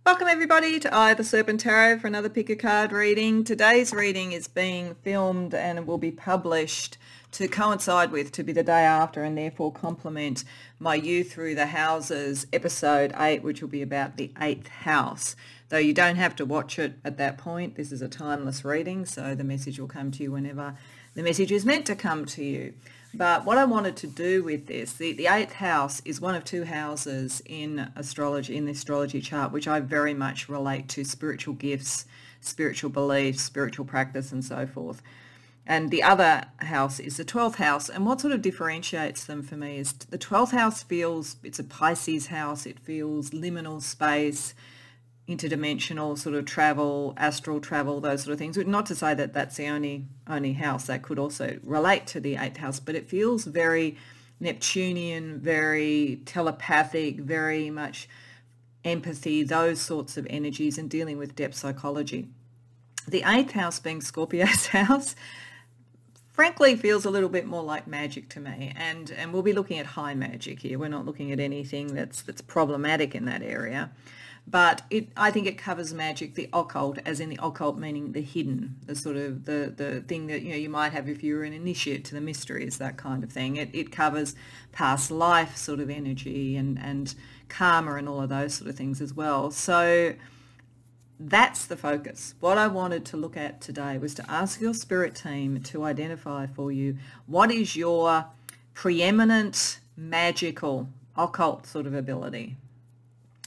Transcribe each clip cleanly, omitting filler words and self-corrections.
Welcome everybody to the Serpent Tarot for another pick a card reading. Today's reading is being filmed and will be published to coincide with, to be the day after, and therefore complement my You Through the Houses episode 8, which will be about the 8th house. Though you don't have to watch it at that point. This is a timeless reading, so the message will come to you whenever the message is meant to come to you. But what I wanted to do with this, the 8th house is one of two houses in astrology, in the astrology chart, which I very much relate to spiritual gifts, spiritual beliefs, spiritual practice, and so forth. And the other house is the 12th house. And what sort of differentiates them for me is the 12th house feels, it's a Pisces house, it feels liminal space, interdimensional sort of travel, astral travel, those sort of things. Not to say that that's the only house. That could also relate to the 8th house, but it feels very Neptunian, very telepathic, very much empathy, those sorts of energies, and dealing with depth psychology. The 8th house, being Scorpio's house, frankly feels a little bit more like magic to me, and we'll be looking at high magic here. We're not looking at anything that's problematic in that area. But I think it covers magic, the occult, as in the occult meaning the hidden, the sort of the thing that you might have if you were an initiate to the mysteries, that kind of thing. It covers past life sort of energy and karma and all of those sort of things as well. So that's the focus. What I wanted to look at today was to ask your spirit team to identify for you what is your preeminent magical occult sort of ability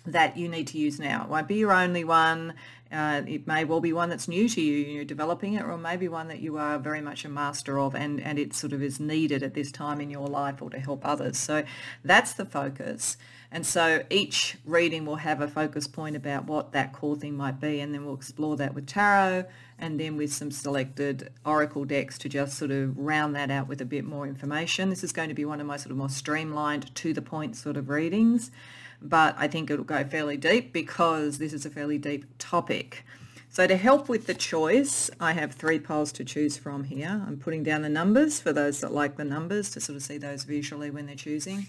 that you need to use now. It won't be your only one. It may well be one that's new to you, you're developing it, or maybe one that you are very much a master of and it sort of is needed at this time in your life or to help others. So that's the focus. And so each reading will have a focus point about what that core thing might be, and then we'll explore that with tarot and then with some selected oracle decks to just sort of round that out with a bit more information. This is going to be one of my sort of more streamlined, to the point sort of readings. But I think it'll go fairly deep because this is a fairly deep topic. So to help with the choice, I have 3 piles to choose from here. I'm putting down the numbers for those that like the numbers to sort of see those visually when they're choosing.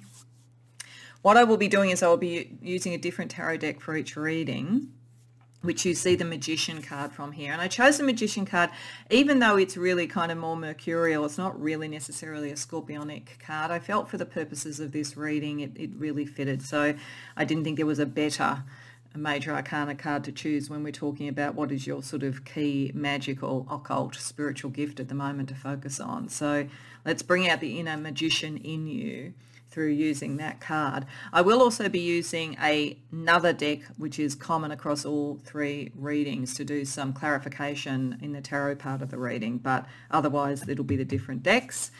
What I will be doing is I will be using a different tarot deck for each reading, which you see the Magician card from here. And I chose the Magician card, even though it's really kind of more mercurial, it's not really necessarily a scorpionic card. I felt for the purposes of this reading, it really fitted. So I didn't think there was a better major arcana card to choose when we're talking about what is your sort of key magical, occult, spiritual gift at the moment to focus on. So let's bring out the inner magician in you through using that card. I will also be using another deck which is common across all 3 readings to do some clarification in the tarot part of the reading, but otherwise it'll be the different decks.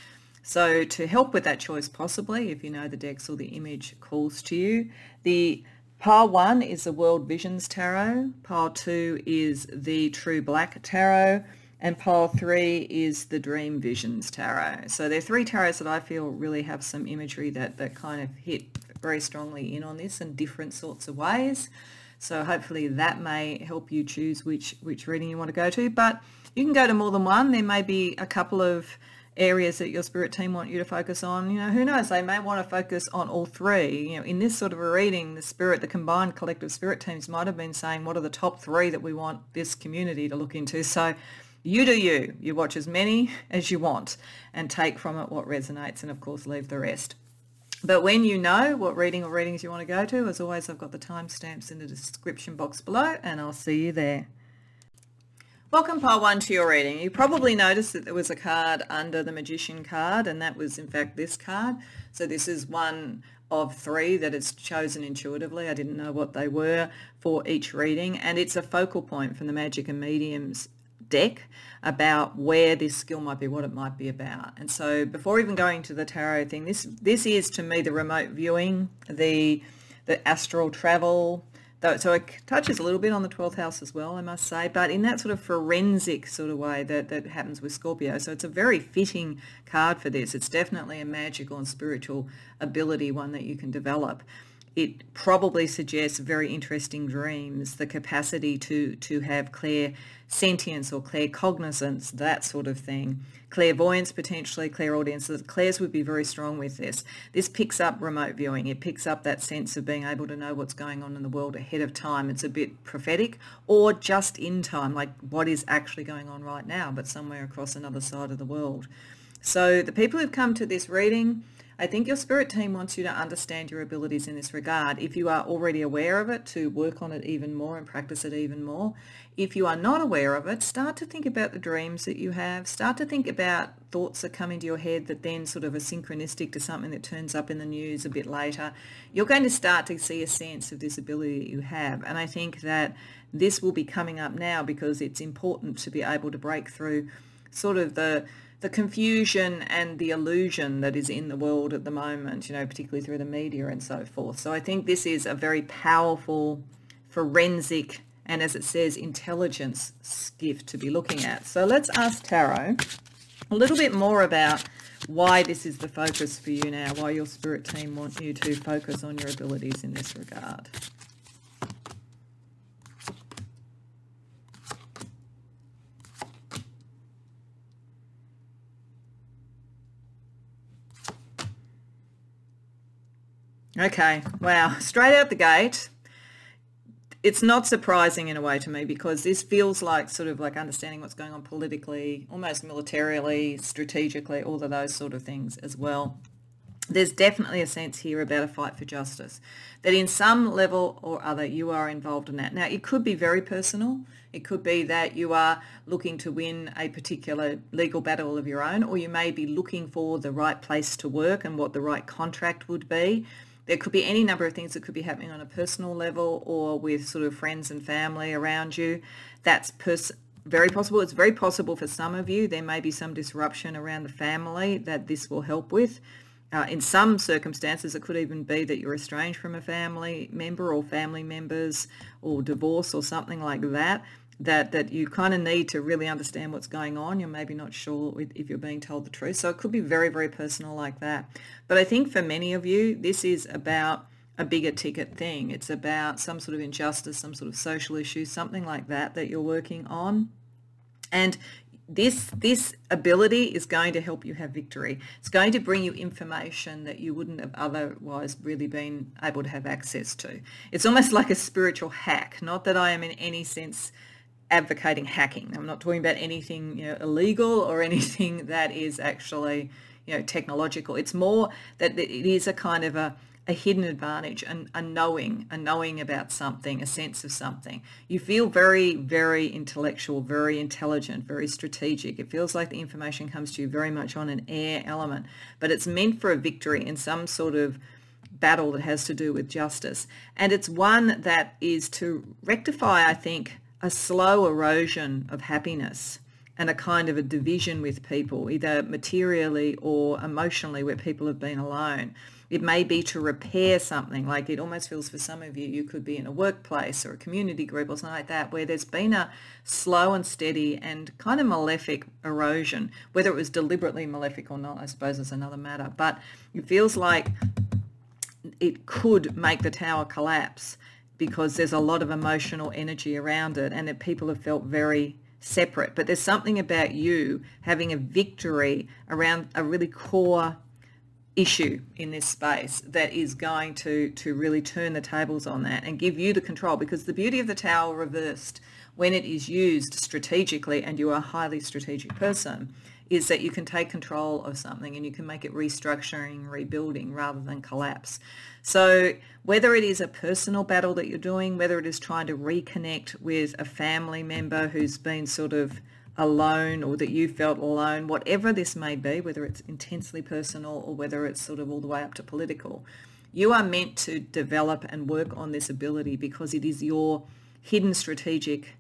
So to help with that choice, possibly, if you know the decks or the image calls to you, the pile 1 is the World Visions Tarot, pile 2 is the True Black Tarot, and pile 3 is the Dream Visions Tarot. So there are 3 tarots that I feel really have some imagery that kind of hit very strongly in on this in different sorts of ways. So hopefully that may help you choose which reading you want to go to. But you can go to more than one. There may be a couple of areas that your spirit team want you to focus on. Who knows, they may want to focus on all 3. In this sort of a reading, the combined collective spirit teams might have been saying, what are the top 3 that we want this community to look into? So you do you. You watch as many as you want and take from it what resonates, and of course leave the rest. But when you know what reading or readings you want to go to, as always, I've got the timestamps in the description box below, and I'll see you there. Welcome pile 1 to your reading. You probably noticed that there was a card under the Magician card, and that was in fact this card. So this is one of 3 that is chosen intuitively. I didn't know what they were for each reading, and it's a focal point from the Magic and Mediums deck about where this skill might be, what it might be about. And so before even going to the tarot thing, this is to me the remote viewing, the astral travel, so it touches a little bit on the 12th house as well, I must say, but in that sort of forensic sort of way that happens with Scorpio. So it's a very fitting card for this. It's definitely a magical and spiritual ability, one that you can develop. it probably suggests very interesting dreams, the capacity to have clairsentience or claircognizance, that sort of thing. Clairvoyance, potentially, clairaudience. The clairs would be very strong with this. This picks up remote viewing. It picks up that sense of being able to know what's going on in the world ahead of time. It's a bit prophetic, or just in time, like what is actually going on right now, but somewhere across another side of the world. So the people who've come to this reading, I think your spirit team wants you to understand your abilities in this regard. If you are already aware of it, to work on it even more and practice it even more. If you are not aware of it, start to think about the dreams that you have. Start to think about thoughts that come into your head that then sort of are synchronistic to something that turns up in the news a bit later. You're going to start to see a sense of this ability that you have. And I think that this will be coming up now because it's important to be able to break through sort of the confusion and the illusion that is in the world at the moment, you know, particularly through the media and so forth. So I think this is a very powerful forensic and, as it says, intelligence gift to be looking at. So let's ask Tarot a little bit more about why this is the focus for you now, why your spirit team want you to focus on your abilities in this regard. Okay, wow, straight out the gate, it's not surprising in a way to me, because this feels like sort of like understanding what's going on politically, almost militarily, strategically, all of those sort of things as well. There's definitely a sense here about a fight for justice, that in some level or other you are involved in that. Now, it could be very personal. It could be that you are looking to win a particular legal battle of your own, or you may be looking for the right place to work and what the right contract would be. There could be any number of things that could be happening on a personal level or with sort of friends and family around you. That's very possible. It's very possible for some of you. There may be some disruption around the family that this will help with. In some circumstances, it could even be that you're estranged from a family member or family members, or divorce or something like that. That you kind of need to really understand what's going on. You're maybe not sure if you're being told the truth. So it could be very, very personal like that. But I think for many of you, this is about a bigger ticket thing. It's about some sort of injustice, some sort of social issue, something like that you're working on. And this ability is going to help you have victory. It's going to bring you information that you wouldn't have otherwise really been able to have access to. It's almost like a spiritual hack. Not that I am in any sense advocating hacking. I'm not talking about anything, you know, illegal or anything that is actually, you know, technological. It's more that it is a kind of a hidden advantage, a knowing about something, a sense of something. You feel very, very intellectual, very intelligent, very strategic. It feels like the information comes to you very much on an air element, but it's meant for a victory in some sort of battle that has to do with justice. And it's one that is to rectify, I think, a slow erosion of happiness and a kind of a division with people, either materially or emotionally, where people have been alone. It may be to repair something, like it almost feels for some of you, you could be in a workplace or a community group or something like that, where there's been a slow and steady and kind of malefic erosion. Whether it was deliberately malefic or not, I suppose is another matter. But it feels like it could make the tower collapse, because there's a lot of emotional energy around it, and that people have felt very separate. But there's something about you having a victory around a really core issue in this space that is going to really turn the tables on that and give you the control, because the beauty of the tower reversed, when it is used strategically and you are a highly strategic person, is that you can take control of something and you can make it restructuring, rebuilding, rather than collapse. So whether it is a personal battle that you're doing, whether it is trying to reconnect with a family member who's been sort of alone, or that you felt alone, whatever this may be, whether it's intensely personal or whether it's sort of all the way up to political, you are meant to develop and work on this ability, because it is your hidden strategic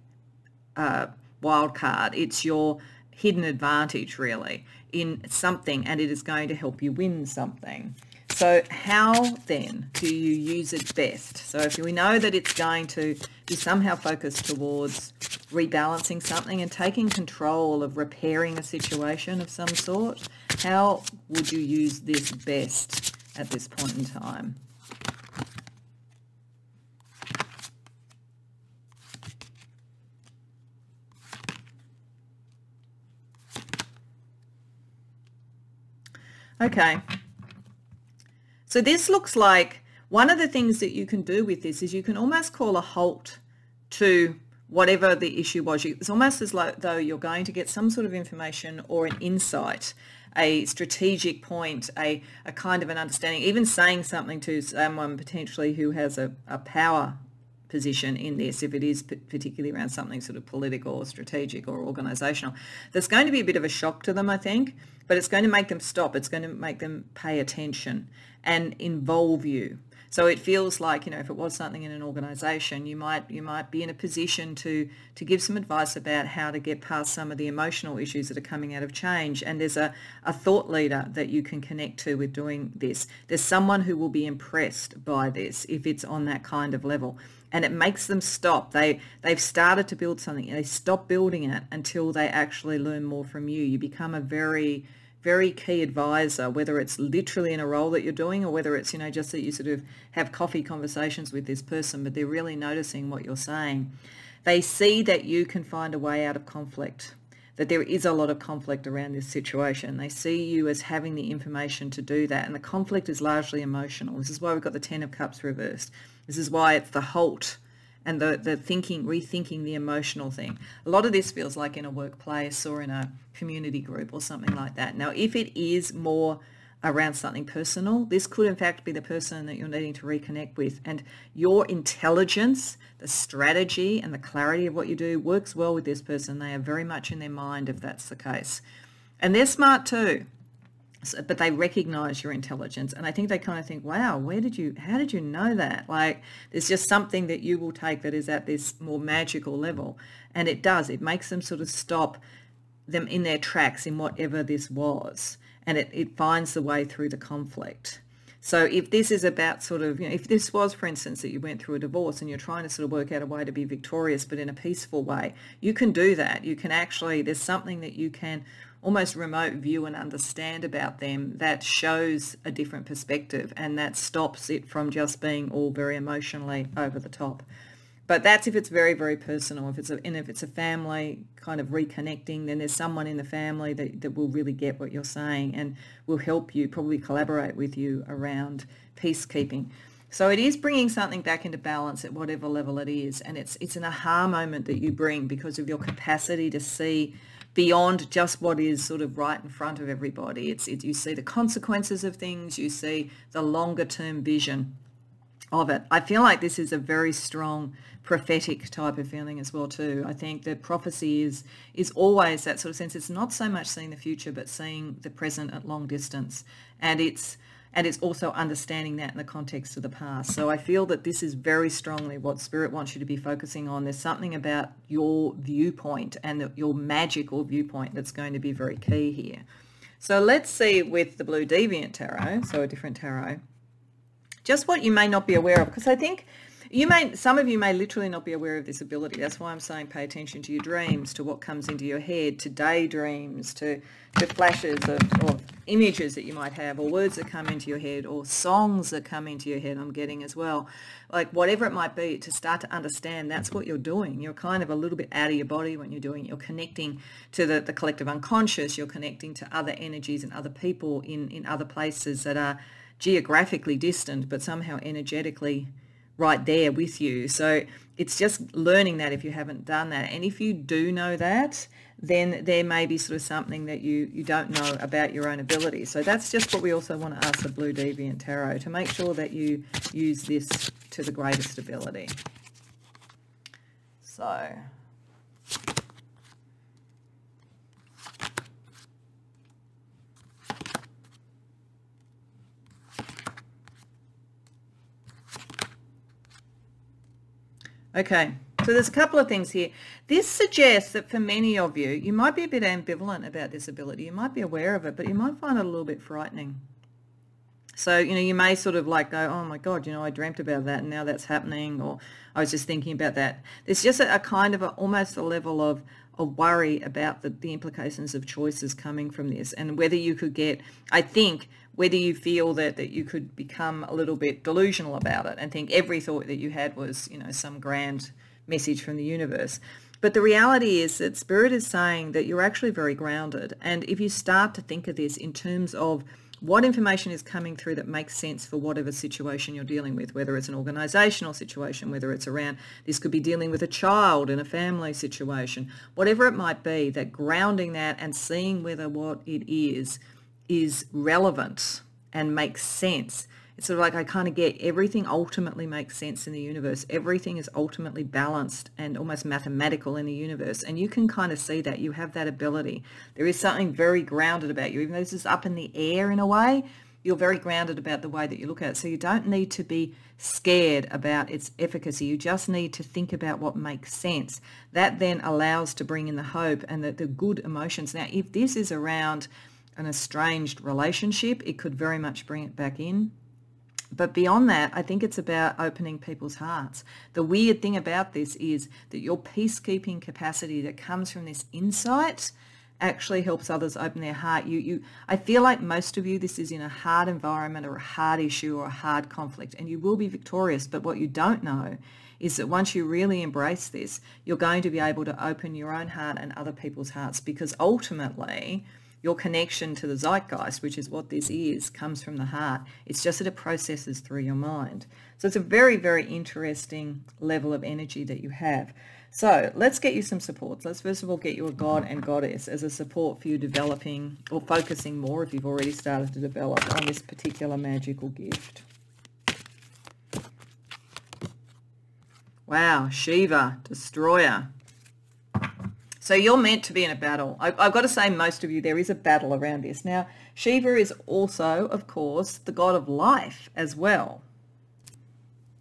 wild card. It's your hidden advantage, really, in something, and it is going to help you win something. So how then do you use it best? So if we know that it's going to be somehow focused towards rebalancing something and taking control of repairing a situation of some sort, how would you use this best at this point in time? Okay. So this looks like one of the things that you can do with this is you can almost call a halt to whatever the issue was. It's almost as though you're going to get some sort of information or an insight, a strategic point, a kind of an understanding, even saying something to someone potentially who has a power position in this, if it is particularly around something sort of political or strategic or organisational. There's going to be a bit of a shock to them, I think, but it's going to make them stop. It's going to make them pay attention and involve you. So it feels like, you know, if it was something in an organisation, you might be in a position to give some advice about how to get past some of the emotional issues that are coming out of change. And there's a thought leader that you can connect to with doing this. There's someone who will be impressed by this if it's on that kind of level. And it makes them stop. They've started to build something and they stop building it until they actually learn more from you. You become a very, very key advisor, whether it's literally in a role that you're doing or whether it's, you know, just that you sort of have coffee conversations with this person, but they're really noticing what you're saying. They see that you can find a way out of conflict, that there is a lot of conflict around this situation. They see you as having the information to do that, and the conflict is largely emotional. This is why we've got the 10 of Cups reversed. This is why it's the halt and the thinking, rethinking the emotional thing. A lot of this feels like in a workplace or in a community group or something like that. Now, if it is more around something personal, this could in fact be the person that you're needing to reconnect with. And your intelligence, the strategy and the clarity of what you do works well with this person. They are very much in their mind if that's the case. And they're smart too. But they recognize your intelligence, and I think they kind of think, wow, how did you know that? Like, there's just something that you will take that is at this more magical level, and it makes them sort of stop them in their tracks in whatever this was, and it finds the way through the conflict. So if this is about sort of, you know, if this was, for instance, that you went through a divorce and you're trying to sort of work out a way to be victorious but in a peaceful way, you can do that. You can actually, there's something that you can almost remote view and understand about them that shows a different perspective, and that stops it from just being all very emotionally over the top. But that's if it's very, very personal. If it's a family kind of reconnecting, then there's someone in the family that will really get what you're saying and will help you, probably collaborate with you around peacekeeping. So it is bringing something back into balance at whatever level it is, and it's an aha moment that you bring because of your capacity to see beyond just what is sort of right in front of everybody. You see the consequences of things, you see the longer term vision of it. I feel like this is a very strong prophetic type of feeling as well too. I think that prophecy is always that sort of sense. It's not so much seeing the future, but seeing the present at long distance. And it's also understanding that in the context of the past. So I feel that this is very strongly what Spirit wants you to be focusing on. There's something about your viewpoint and your magical viewpoint that's going to be very key here. So let's see with the Blue Deviant Tarot, so a different tarot, just what you may not be aware of, because I think some of you may literally not be aware of this ability. That's why I'm saying pay attention to your dreams, to what comes into your head, to daydreams, to flashes of images that you might have, or words that come into your head, or songs that come into your head, I'm getting as well. Like whatever it might be, to start to understand that's what you're doing. You're kind of a little bit out of your body when you're doing it. You're connecting to the collective unconscious. You're connecting to other energies and other people in other places that are geographically distant, but somehow energetically right there with you. So it's just learning that if you haven't done that. And if you do know that, then there may be sort of something that you don't know about your own ability. So that's just what we also want to ask the Blue Deviant Tarot, to make sure that you use this to the greatest ability. So okay, so there's a couple of things here. This suggests that for many of you, you might be a bit ambivalent about this ability. You might be aware of it, but you might find it a little bit frightening. So, you know, you may sort of like go, oh my God, you know, I dreamt about that and now that's happening, or I was just thinking about that. There's just a kind of almost a level of worry about the implications of choices coming from this, and whether you could get, I think, whether you feel that you could become a little bit delusional about it and think every thought that you had was, you know, some grand message from the universe. But the reality is that Spirit is saying that you're actually very grounded. And if you start to think of this in terms of What information is coming through that makes sense for whatever situation you're dealing with, whether it's an organizational situation, whether it's around, this could be dealing with a child in a family situation, whatever it might be, that grounding that and seeing whether what it is relevant and makes sense. It's sort of like I kind of get everything ultimately makes sense in the universe. Everything is ultimately balanced and almost mathematical in the universe. And you can kind of see that. You have that ability. There is something very grounded about you. Even though this is up in the air in a way, you're very grounded about the way that you look at it. So you don't need to be scared about its efficacy. You just need to think about what makes sense. That then allows to bring in the hope and the good emotions. Now, if this is around an estranged relationship, it could very much bring it back in. But beyond that, I think it's about opening people's hearts. The weird thing about this is that your peacekeeping capacity that comes from this insight actually helps others open their heart. I feel like most of you, this is in a hard environment or a hard issue or a hard conflict, and you will be victorious. But what you don't know is that once you really embrace this, you're going to be able to open your own heart and other people's hearts, because ultimately your connection to the zeitgeist, which is what this is, comes from the heart. It's just that it processes through your mind. So it's a very, very interesting level of energy that you have. So let's get you some supports. Let's first of all get you a god and goddess as a support for you developing or focusing more, if you've already started to develop, on this particular magical gift. Wow, Shiva, Destroyer. So you're meant to be in a battle. I've got to say, most of you, there is a battle around this. Now, Shiva is also, of course, the god of life as well.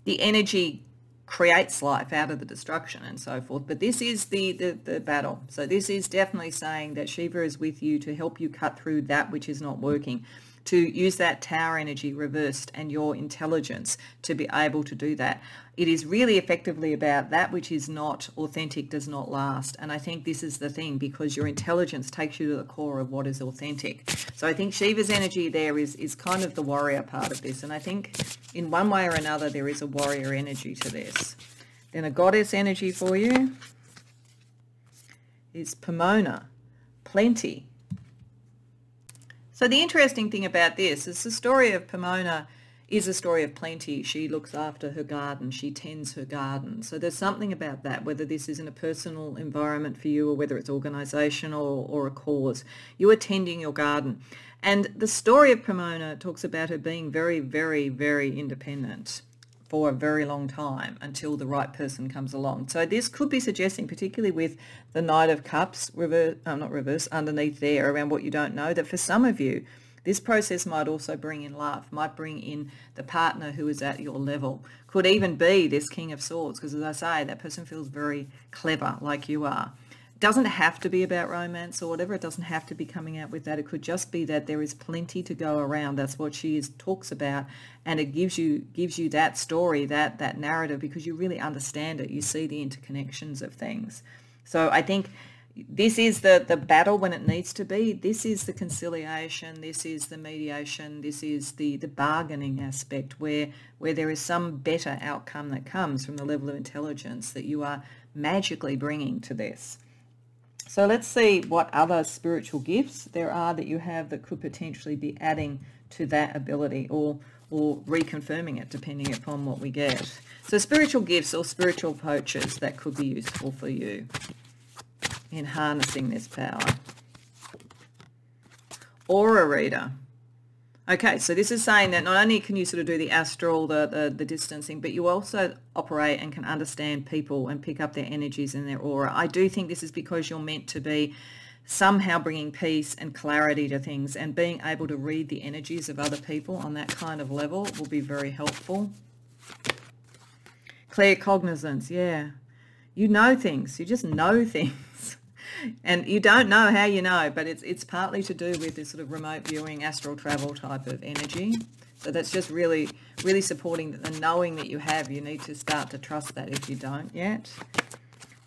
The energy creates life out of the destruction and so forth. But this is the battle. So this is definitely saying that Shiva is with you to help you cut through that which is not working, to use that tower energy reversed and your intelligence to be able to do that. It is really effectively about that which is not authentic does not last. And I think this is the thing, because your intelligence takes you to the core of what is authentic. So I think Shiva's energy there is kind of the warrior part of this. And I think in one way or another, there is a warrior energy to this. Then a goddess energy for you is Pomona, plenty. So the interesting thing about this is the story of Pomona is a story of plenty. She looks after her garden. She tends her garden. So there's something about that, whether this is in a personal environment for you or whether it's organizational or a cause. You are tending your garden. And the story of Pomona talks about her being very, very, very independent for a very long time until the right person comes along. So this could be suggesting, particularly with the Knight of Cups, underneath there, around what you don't know, that for some of you, this process might also bring in love, might bring in the partner who is at your level. Could even be this King of Swords, because as I say, that person feels very clever like you are. It doesn't have to be about romance or whatever. It doesn't have to be coming out with that. It could just be that there is plenty to go around. That's what she talks about, and it gives you that story, that narrative, because you really understand it. You see the interconnections of things. So I think this is the battle when it needs to be. This is the conciliation. This is the mediation. This is the bargaining aspect where there is some better outcome that comes from the level of intelligence that you are magically bringing to this. So let's see what other spiritual gifts there are that you have that could potentially be adding to that ability or reconfirming it, depending upon what we get. So spiritual gifts or spiritual approaches that could be useful for you in harnessing this power. Aura reader. Okay, so this is saying that not only can you sort of do the astral, the distancing, but you also operate and can understand people and pick up their energies and their aura. I do think this is because you're meant to be somehow bringing peace and clarity to things, and being able to read the energies of other people on that kind of level will be very helpful. Claircognizance, yeah. You know things. You just know things. And you don't know how you know, but it's partly to do with this sort of remote viewing, astral travel type of energy. So that's just really, really supporting the knowing that you have. You need to start to trust that if you don't yet.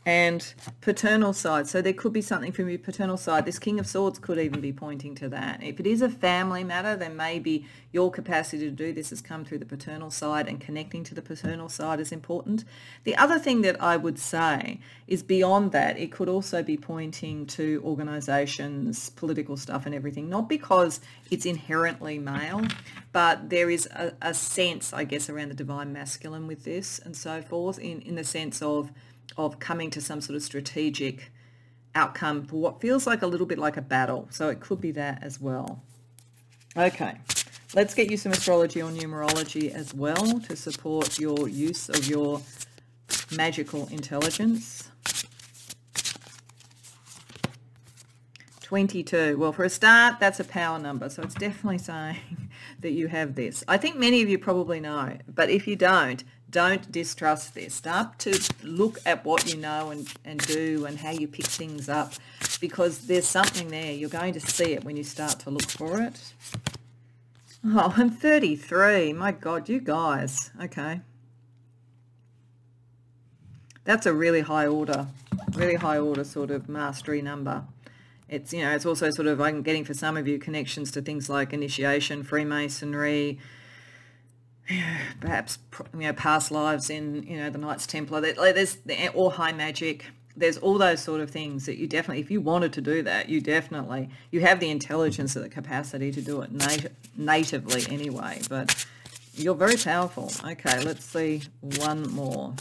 and paternal side. So there could be something from your paternal side. This King of Swords could even be pointing to that. If it is a family matter, then maybe your capacity to do this has come through the paternal side, and connecting to the paternal side is important. The other thing that I would say is beyond that, it could also be pointing to organisations, political stuff and everything, not because it's inherently male, but there is a sense, I guess, around the divine masculine with this and so forth, in the sense of coming to some sort of strategic outcome for what feels like a little bit like a battle. So it could be that as well. Okay, let's get you some astrology or numerology as well to support your use of your magical intelligence. 22. Well, for a start, that's a power number, so it's definitely saying that you have this. I think many of you probably know, but if you don't distrust this. Start to look at what you know and do and how you pick things up, because there's something there. You're going to see it when you start to look for it. Oh, I'm 33. My God, you guys. Okay. That's a really high order sort of mastery number. It's, you know, it's also sort of, I'm getting for some of you connections to things like initiation, Freemasonry, perhaps, you know, past lives in, you know, the Knights Templar. There's, or high magic. There's all those sort of things that you definitely, if you wanted to do that, you have the intelligence and the capacity to do it natively anyway, but you're very powerful. Okay, let's see one more.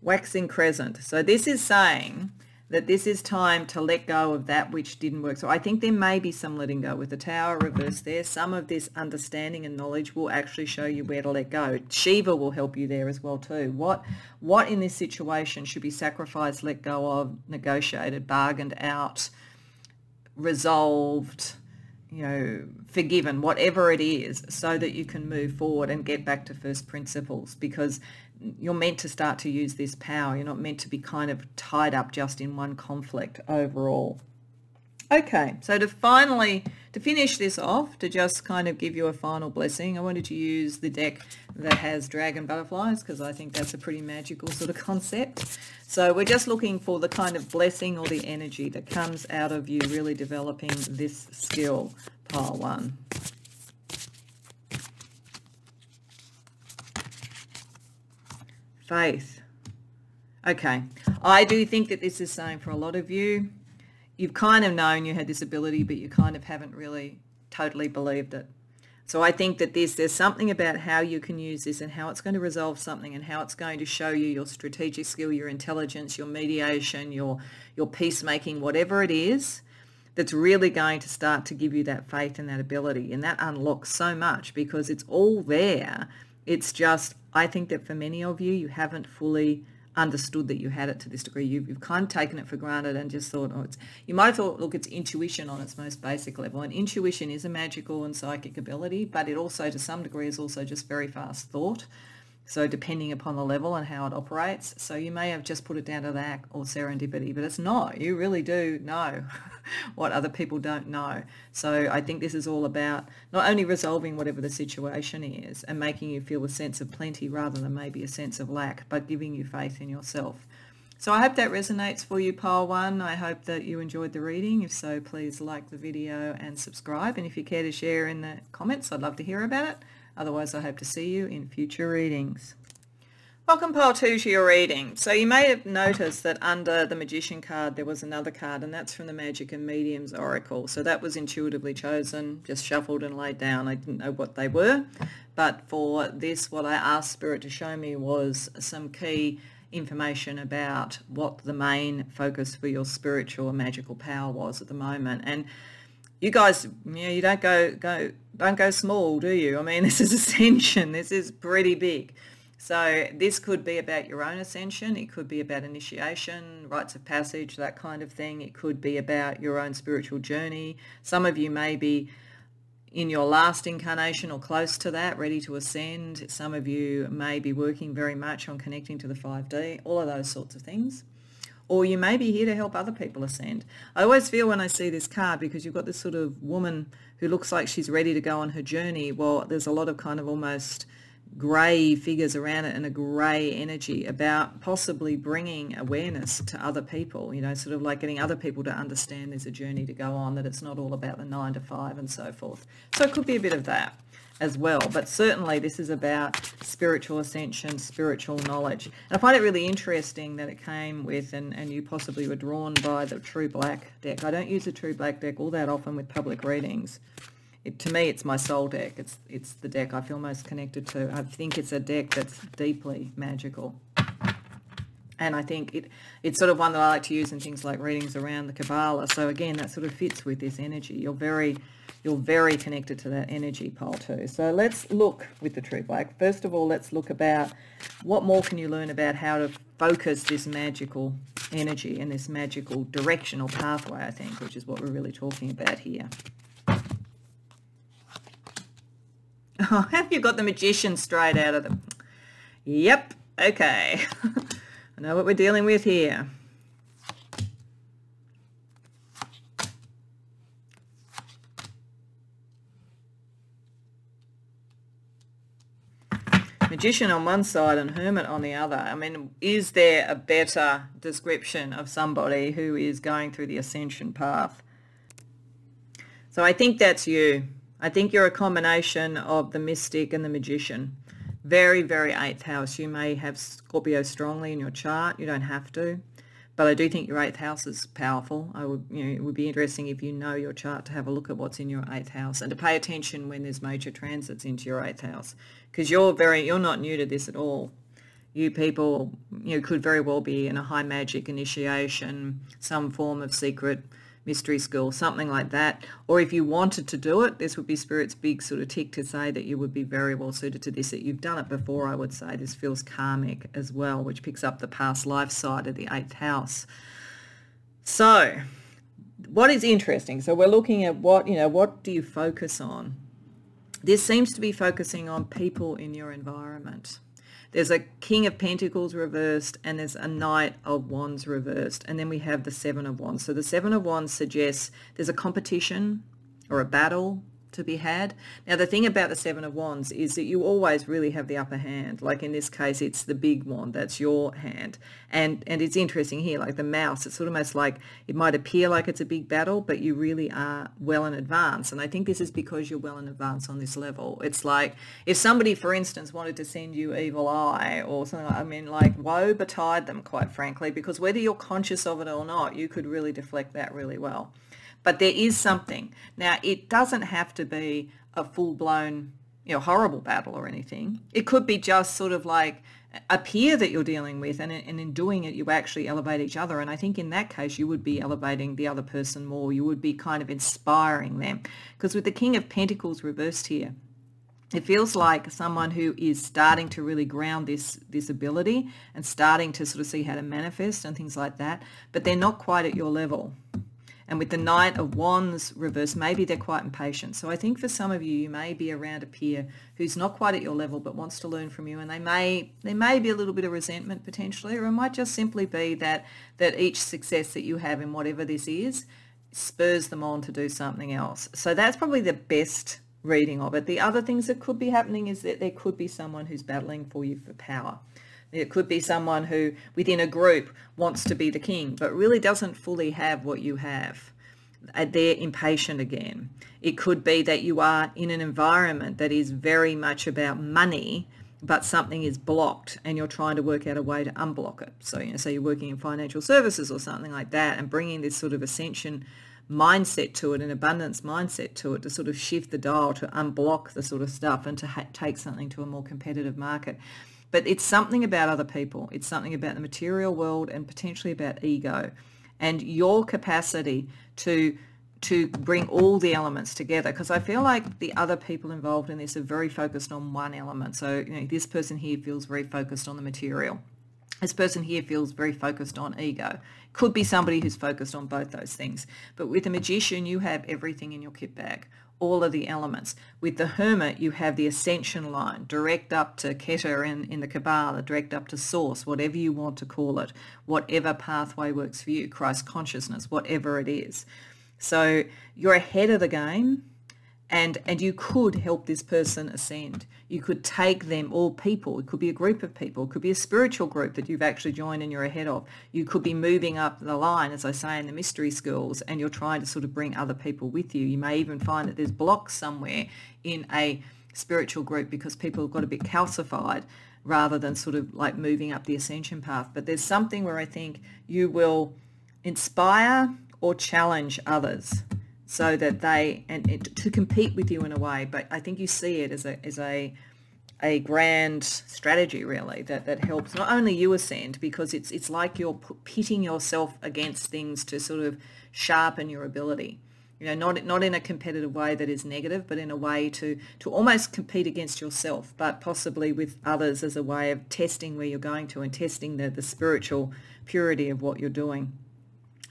Waxing crescent. So this is saying that this is time to let go of that which didn't work. So I think there may be some letting go with the Tower reversed there. Some of this understanding and knowledge will actually show you where to let go. Shiva will help you there as well too. What in this situation should be sacrificed, let go of, negotiated, bargained out, resolved, you know, forgiven, whatever it is, so that you can move forward and get back to first principles, because you're meant to start to use this power. You're not meant to be kind of tied up just in one conflict overall. Okay, so to finish this off, to just kind of give you a final blessing, I wanted to use the deck that has dragon butterflies, because I think that's a pretty magical sort of concept. So we're just looking for the kind of blessing or the energy that comes out of you really developing this skill, pile one. Faith. Okay, I do think that this is saying for a lot of you, you've kind of known you had this ability, but you kind of haven't really totally believed it. So I think that there's something about how you can use this and how it's going to resolve something and how it's going to show you your strategic skill, your intelligence, your mediation, your peacemaking, whatever it is, that's really going to start to give you that faith and that ability. And that unlocks so much because it's all there. It's just, I think that for many of you, you haven't fully understood that you had it to this degree. You've kind of taken it for granted and just thought, oh, you might have thought, look, it's intuition on its most basic level. And intuition is a magical and psychic ability, but it also, to some degree, is also just very fast thought. So depending upon the level and how it operates. So you may have just put it down to that or serendipity, but it's not. You really do know what other people don't know. So I think this is all about not only resolving whatever the situation is and making you feel a sense of plenty rather than maybe a sense of lack, but giving you faith in yourself. So I hope that resonates for you, pile one. I hope that you enjoyed the reading. If so, please like the video and subscribe. And if you care to share in the comments, I'd love to hear about it. Otherwise, I hope to see you in future readings. Welcome, pile two, to your reading. So you may have noticed that under the Magician card, there was another card, and that's from the Magic and Mediums Oracle. So that was intuitively chosen, just shuffled and laid down. I didn't know what they were. But for this, what I asked Spirit to show me was some key information about what the main focus for your spiritual and magical power was at the moment. And you guys, you don't go small, do you? I mean, this is ascension. This is pretty big. So this could be about your own ascension. It could be about initiation, rites of passage, that kind of thing. It could be about your own spiritual journey. Some of you may be in your last incarnation or close to that, ready to ascend. Some of you may be working very much on connecting to the 5D, all of those sorts of things. Or you may be here to help other people ascend. I always feel when I see this card, because you've got this sort of woman who looks like she's ready to go on her journey, well, there's a lot of kind of almost grey figures around it and a grey energy about possibly bringing awareness to other people, you know, sort of like getting other people to understand there's a journey to go on, that it's not all about the 9 to 5 and so forth. So it could be a bit of that as well, but certainly this is about spiritual ascension, spiritual knowledge. And I find it really interesting that it came with, and you possibly were drawn by, the True Black deck. I don't use the True Black deck all that often with public readings. To me, it's my soul deck. It's the deck I feel most connected to. I think it's a deck that's deeply magical. And I think it's sort of one that I like to use in things like readings around the Kabbalah. So again, that sort of fits with this energy. You're very connected to that energy pole too. So let's look with the True Black. First of all, let's look about what more can you learn about how to focus this magical energy and this magical directional pathway, I think, which is what we're really talking about here. Oh, have you got the Magician straight out of them? Yep, okay. I know what we're dealing with here. Magician on one side and Hermit on the other. I mean, is there a better description of somebody who is going through the ascension path? So I think that's you. I think you're a combination of the mystic and the magician. Very, very 8th house. You may have Scorpio strongly in your chart. You don't have to. But I do think your 8th house is powerful. It would be interesting if you know your chart to have a look at what's in your 8th house and to pay attention when there's major transits into your 8th house. Because you're not new to this at all. You people, could very well be in a high magic initiation, some form of secret mystery school, something like that. Or if you wanted to do it, this would be Spirit's big sort of tick to say that you would be very well suited to this, that you've done it before, I would say. This feels karmic as well, which picks up the past life side of the 8th house. So what is interesting, so we're looking at what do you focus on? This seems to be focusing on people in your environment. There's a King of Pentacles reversed and there's a Knight of Wands reversed. And then we have the 7 of Wands. So the 7 of Wands suggests there's a competition or a battle to be had. Now, the thing about the 7 of Wands is that you always really have the upper hand. Like in this case, it's the big wand. That's your hand. And it's interesting here, like the mouse, it's sort of almost like it might appear like it's a big battle, but you really are well in advance. And I think this is because you're well in advance on this level. It's like if somebody, for instance, wanted to send you evil eye or something, like woe betide them, quite frankly, because whether you're conscious of it or not, you could really deflect that really well. But there is something. Now, it doesn't have to be a full-blown, horrible battle or anything. It could be just sort of like a peer that you're dealing with, and in doing it, you actually elevate each other. And I think in that case, you would be elevating the other person more. You would be kind of inspiring them. Because with the King of Pentacles reversed here, it feels like someone who is starting to really ground this ability and starting to sort of see how to manifest and things like that, but they're not quite at your level. And with the Knight of Wands reversed, maybe they're quite impatient. So I think for some of you, you may be around a peer who's not quite at your level but wants to learn from you, and there may be a little bit of resentment potentially, or it might just simply be that each success that you have in whatever this is spurs them on to do something else. So that's probably the best reading of it. The other things that could be happening is that there could be someone who's battling for you for power. It could be someone who within a group wants to be the king but really doesn't fully have what you have. They're impatient again. It could be that you are in an environment that is very much about money, but something is blocked and you're trying to work out a way to unblock it. So, say you're working in financial services or something like that, and bringing this sort of ascension mindset to it, an abundance mindset to it, to sort of shift the dial, to unblock the sort of stuff and to take something to a more competitive market. But it's something about other people. It's something about the material world and potentially about ego and your capacity to bring all the elements together. Because I feel like the other people involved in this are very focused on one element. So, this person here feels very focused on the material. This person here feels very focused on ego. Could be somebody who's focused on both those things. But with a magician, you have everything in your kit bag. All of the elements. With the Hermit, you have the ascension line, direct up to Keter in the Kabbalah, direct up to Source, whatever you want to call it, whatever pathway works for you, Christ consciousness, whatever it is. So you're ahead of the game, and you could help this person ascend. You could take them, all people, it could be a group of people, it could be a spiritual group that you've actually joined and you're ahead of. You could be moving up the line, as I say in the mystery schools, and you're trying to sort of bring other people with you. You may even find that there's blocks somewhere in a spiritual group because people have got a bit calcified rather than sort of like moving up the ascension path. But there's something where I think you will inspire or challenge others so that they, to compete with you in a way. But I think you see it as a grand strategy, really, that helps not only you ascend, because it's like you're pitting yourself against things to sort of sharpen your ability. You know, not in a competitive way that is negative, but in a way to almost compete against yourself, but possibly with others as a way of testing where you're going to and testing the spiritual purity of what you're doing.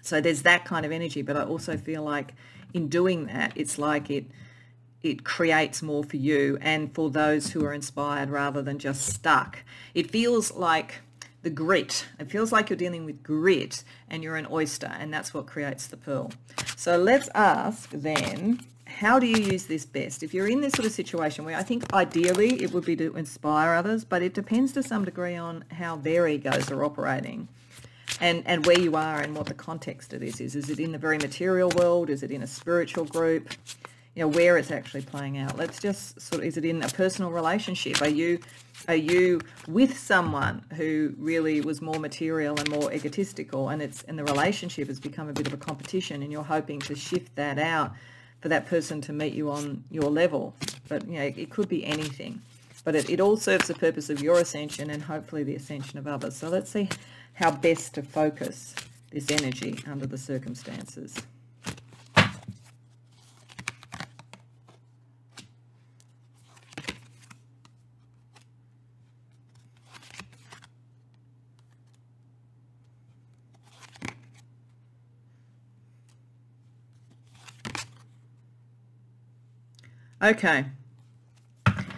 So there's that kind of energy, but I also feel like in doing that, it's like it creates more for you and for those who are inspired rather than just stuck. It feels like the grit. It feels like you're dealing with grit and you're an oyster, and that's what creates the pearl. So let's ask then, how do you use this best? If you're in this sort of situation where I think ideally it would be to inspire others, but it depends to some degree on how their egos are operating and where you are and what the context of this is. Is it in the very material world? Is it in a spiritual group? You know, where it's actually playing out. Let's just sort of, is it in a personal relationship? Are you with someone who really was more material and more egotistical, and the relationship has become a bit of a competition, and you're hoping to shift that out for that person to meet you on your level? But you know, it could be anything, but it all serves the purpose of your ascension and hopefully the ascension of others. So let's see how best to focus this energy under the circumstances. Okay,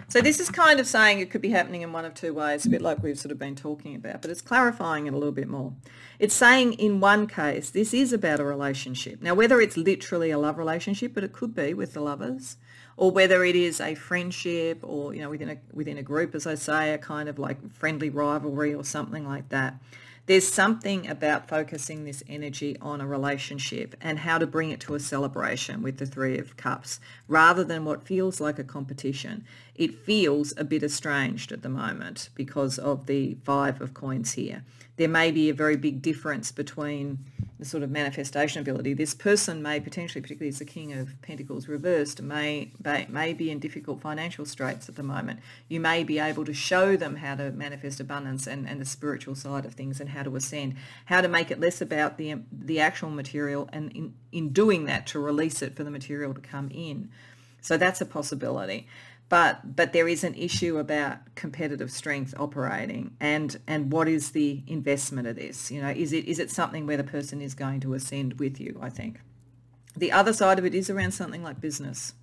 so this is kind of saying it could be happening in one of two ways, a bit like we've sort of been talking about, but it's clarifying it a little bit more. It's saying in one case, this is about a relationship. Now, whether it's literally a love relationship, but it could be with the lovers, or whether it is a friendship or, you know, within a group, as I say, a kind of like friendly rivalry or something like that. There's something about focusing this energy on a relationship and how to bring it to a celebration with the Three of Cups rather than what feels like a competition. It feels a bit estranged at the moment because of the Five of Coins here. There may be a very big difference between the sort of manifestation ability. This person may potentially, particularly as the King of Pentacles reversed, may be in difficult financial straits at the moment. You may be able to show them how to manifest abundance and the spiritual side of things and how to ascend, how to make it less about the actual material, and in doing that to release it for the material to come in. So that's a possibility. But there is an issue about competitive strength operating and what is the investment of this? You know, is it something where the person is going to ascend with you, I think. The other side of it is around something like business,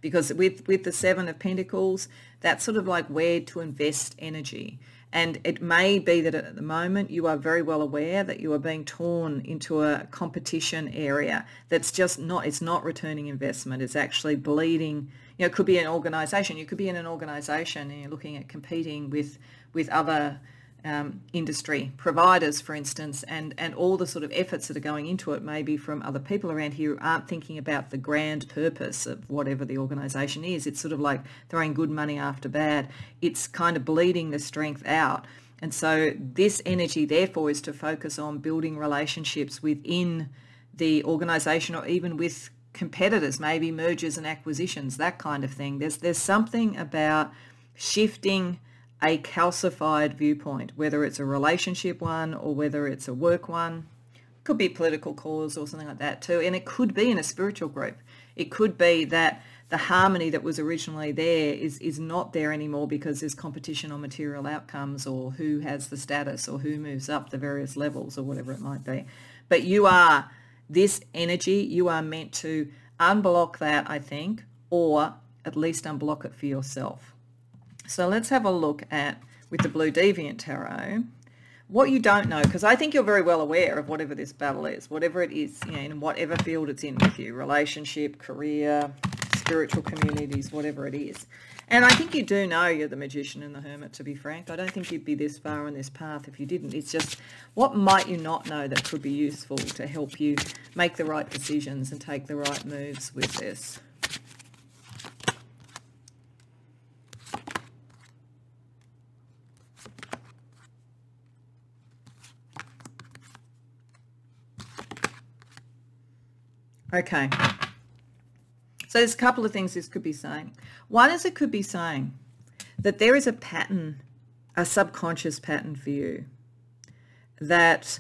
because with the Seven of Pentacles, that's sort of like where to invest energy. And it may be that at the moment you are very well aware that you are being torn into a competition area that's just not, it's not returning investment. It's actually bleeding. You know, it could be an organisation. You could be in an organisation and you're looking at competing with other industry providers, for instance, and all the sort of efforts that are going into it may be from other people around here who aren't thinking about the grand purpose of whatever the organisation is. It's sort of like throwing good money after bad. It's kind of bleeding the strength out. And so this energy, therefore, is to focus on building relationships within the organisation or even with competitors, maybe mergers and acquisitions, that kind of thing. There's something about shifting a calcified viewpoint, whether it's a relationship one or whether it's a work one. It could be a political cause or something like that too. And it could be in a spiritual group. It could be that the harmony that was originally there is not there anymore because there's competition on material outcomes or who has the status or who moves up the various levels or whatever it might be. But you are, this energy, you are meant to unblock that, I think, or at least unblock it for yourself. So let's have a look at, with the Blue Deviant Tarot, what you don't know, because I think you're very well aware of whatever this battle is, whatever it is, you know, in whatever field it's in with you, relationship, career, spiritual communities, whatever it is. And I think you do know you're the Magician and the Hermit, to be frank. I don't think you'd be this far on this path if you didn't. It's just, what might you not know that could be useful to help you make the right decisions and take the right moves with this? Okay. So there's a couple of things this could be saying. One is it could be saying that there is a pattern, a subconscious pattern for you that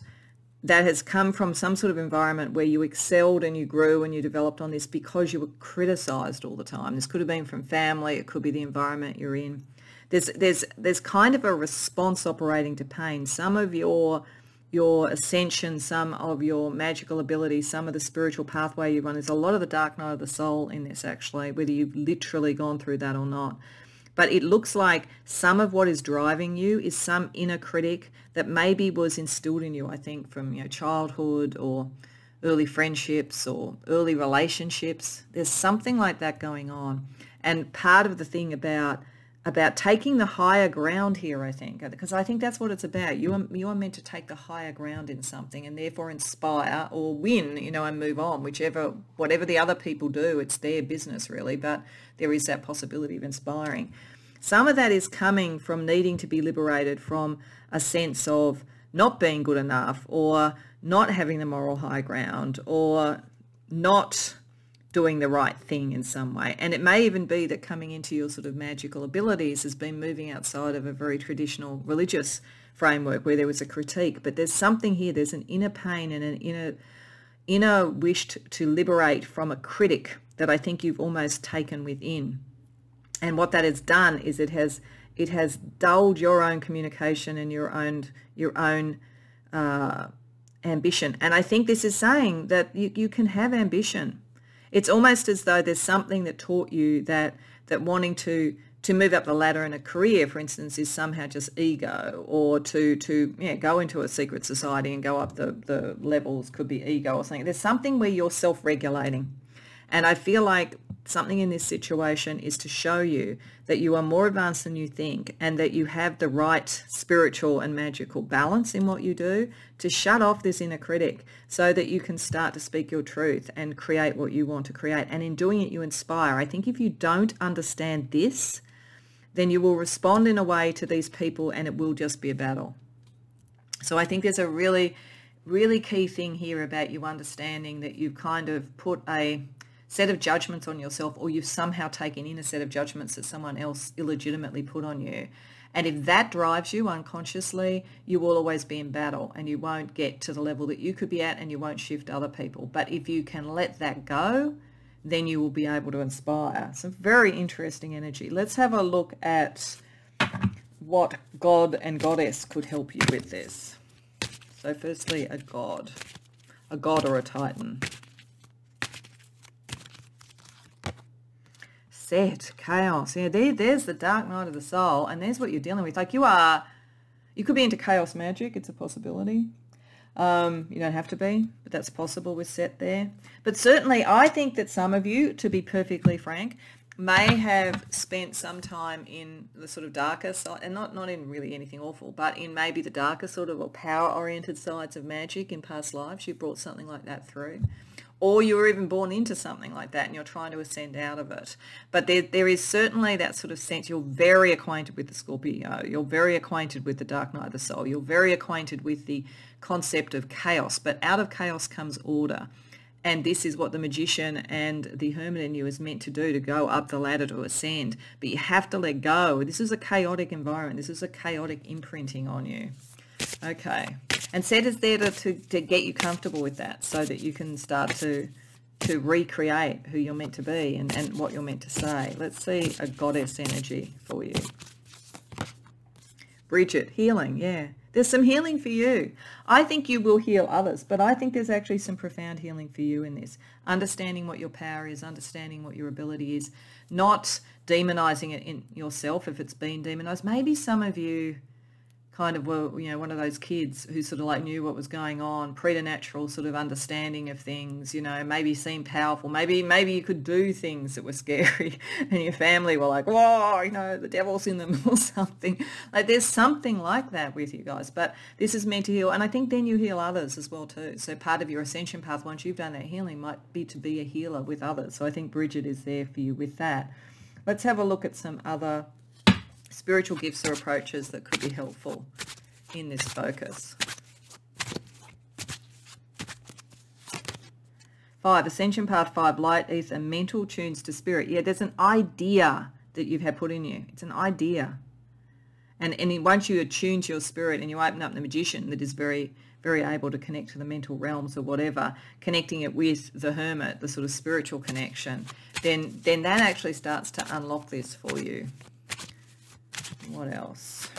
has come from some sort of environment where you excelled and you grew and you developed on this because you were criticized all the time. This could have been from family. It could be the environment you're in. There's kind of a response operating to pain. Some of your ascension, some of your magical abilities, some of the spiritual pathway you run. There's a lot of the dark night of the soul in this, actually, whether you've literally gone through that or not. But it looks like some of what is driving you is some inner critic that maybe was instilled in you, I think, from childhood or early friendships or early relationships. There's something like that going on. And part of the thing about taking the higher ground here, I think, because I think that's what it's about. You are meant to take the higher ground in something and therefore inspire or win, and move on, whatever the other people do, it's their business really, but there is that possibility of inspiring. Some of that is coming from needing to be liberated from a sense of not being good enough or not having the moral high ground or not doing the right thing in some way. And it may even be that coming into your sort of magical abilities has been moving outside of a very traditional religious framework where there was a critique. But there's something here, there's an inner pain and an inner wish to liberate from a critic that I think you've almost taken within. And what that has done is it has dulled your own communication and your own ambition. And I think this is saying that you can have ambition. It's almost as though there's something that taught you that wanting to move up the ladder in a career, for instance, is somehow just ego, or to go into a secret society and go up the levels could be ego or something. There's something where you're self-regulating. And I feel like something in this situation is to show you that you are more advanced than you think and that you have the right spiritual and magical balance in what you do to shut off this inner critic so that you can start to speak your truth and create what you want to create. And in doing it, you inspire. I think if you don't understand this, then you will respond in a way to these people and it will just be a battle. So I think there's a really, really key thing here about you understanding that you've kind of put a set of judgments on yourself, or you've somehow taken in a set of judgments that someone else illegitimately put on you. And if that drives you unconsciously, you will always be in battle and you won't get to the level that you could be at and you won't shift other people. But if you can let that go, then you will be able to inspire. Some very interesting energy. Let's have a look at what God and Goddess could help you with this. So firstly, a god or a titan. Set, chaos. Yeah, there's the dark night of the soul, and there's what you're dealing with. Like you could be into chaos magic. It's a possibility. You don't have to be, but that's possible with Set there. But certainly I think that some of you, to be perfectly frank, may have spent some time in the sort of darker side, and not in really anything awful, but in maybe the darker sort of or power-oriented sides of magic in past lives. You brought something like that through. Or you were even born into something like that and you're trying to ascend out of it. But there is certainly that sort of sense you're very acquainted with the Scorpio. You're very acquainted with the dark night of the soul. You're very acquainted with the concept of chaos. But out of chaos comes order. And this is what the Magician and the Hermit in you is meant to do, to go up the ladder, to ascend. But you have to let go. This is a chaotic environment. This is a chaotic imprinting on you. Okay. And Set is there to get you comfortable with that so that you can start to recreate who you're meant to be and what you're meant to say. Let's see a goddess energy for you. Bridget, healing, yeah. There's some healing for you. I think you will heal others, but I think there's actually some profound healing for you in this. Understanding what your power is, understanding what your ability is, not demonizing it in yourself if it's been demonized. Maybe some of you kind of were, you know, one of those kids who sort of like knew what was going on, preternatural sort of understanding of things, you know, maybe seemed powerful, maybe you could do things that were scary and your family were like, whoa, you know, the devil's in them or something. Like there's something like that with you guys, but this is meant to heal. And I think then you heal others as well too. So part of your ascension path, once you've done that healing, might be to be a healer with others. So I think Bridget is there for you with that. Let's have a look at some other spiritual gifts or approaches that could be helpful in this focus. 5, Ascension Path 5, Light, Ether, Mental Tunes to Spirit. Yeah, there's an idea that you've had put in you. It's an idea. And once you attune to your spirit and you open up the Magician that is very, very able to connect to the mental realms or whatever, connecting it with the Hermit, the sort of spiritual connection, then that actually starts to unlock this for you. What else?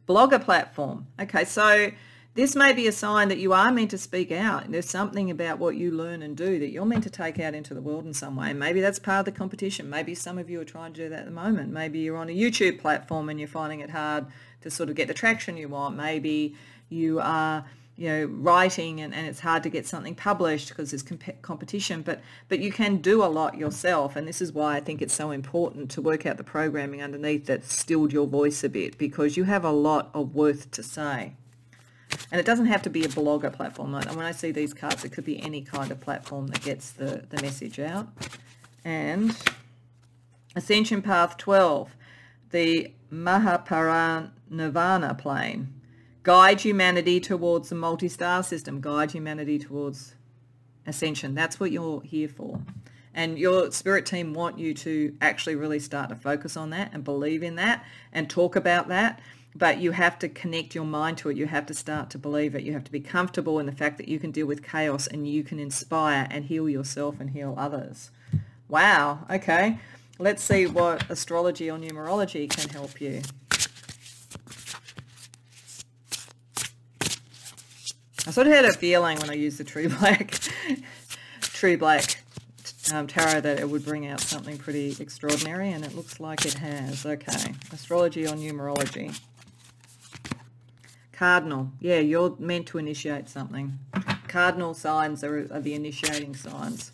Blogger platform. Okay, so this may be a sign that you are meant to speak out. There's something about what you learn and do that you're meant to take out into the world in some way. Maybe that's part of the competition. Maybe some of you are trying to do that at the moment. Maybe you're on a YouTube platform and you're finding it hard to sort of get the traction you want. Maybe you are, you know, writing and it's hard to get something published because there's competition, but you can do a lot yourself, and this is why I think it's so important to work out the programming underneath that stilled your voice a bit, because you have a lot of worth to say. And it doesn't have to be a blogger platform. When I see these cards, it could be any kind of platform that gets the message out. And Ascension Path 12, the Mahaparinirvana plane. Guide humanity towards the multi-star system. Guide humanity towards ascension. That's what you're here for. And your spirit team want you to actually really start to focus on that and believe in that and talk about that. But you have to connect your mind to it. You have to start to believe it. You have to be comfortable in the fact that you can deal with chaos and you can inspire and heal yourself and heal others. Wow. Okay. Let's see what astrology or numerology can help you. I sort of had a feeling when I used the True Black tarot that it would bring out something pretty extraordinary, and it looks like it has. Okay, astrology or numerology. Cardinal. Yeah, you're meant to initiate something. Cardinal signs are the initiating signs.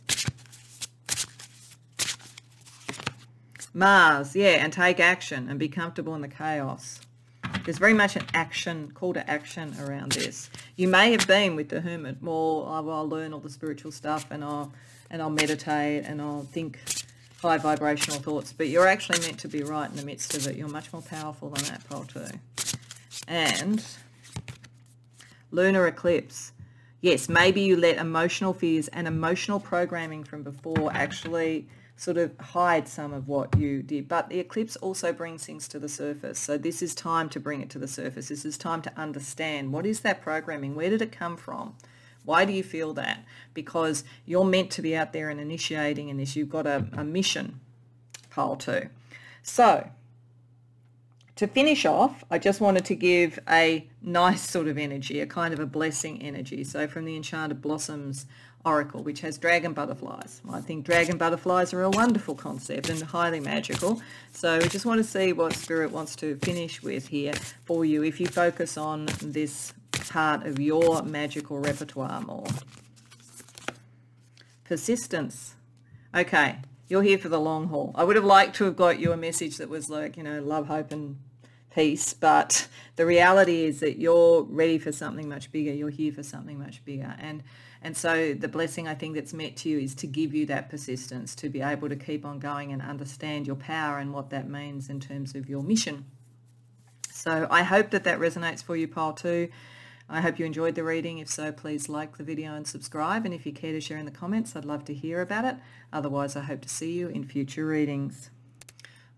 Mars. Yeah, and take action and be comfortable in the chaos. There's very much an call to action around this. You may have been with the Hermit more, I'll learn all the spiritual stuff and I'll meditate and I'll think high vibrational thoughts, but you're actually meant to be right in the midst of it. You're much more powerful than that, pole too. And lunar eclipse. Yes, maybe you let emotional fears and emotional programming from before actually sort of hide some of what you did. But the eclipse also brings things to the surface. So this is time to bring it to the surface. This is time to understand, what is that programming? Where did it come from? Why do you feel that? Because you're meant to be out there and initiating in this. You've got a mission, pile 2. So to finish off, I just wanted to give a nice sort of energy, a kind of a blessing energy. So from the Enchanted Blossoms Oracle, which has dragon butterflies. I think dragon butterflies are a wonderful concept and highly magical. So we just want to see what Spirit wants to finish with here for you if you focus on this part of your magical repertoire more. Persistence. Okay, you're here for the long haul. I would have liked to have got you a message that was like, you know, love, hope and peace, but the reality is that you're ready for something much bigger. You're here for something much bigger. And so the blessing I think that's meant to you is to give you that persistence, to be able to keep on going and understand your power and what that means in terms of your mission. So I hope that resonates for you, pile 2. I hope you enjoyed the reading. If so, please like the video and subscribe. And if you care to share in the comments, I'd love to hear about it. Otherwise, I hope to see you in future readings.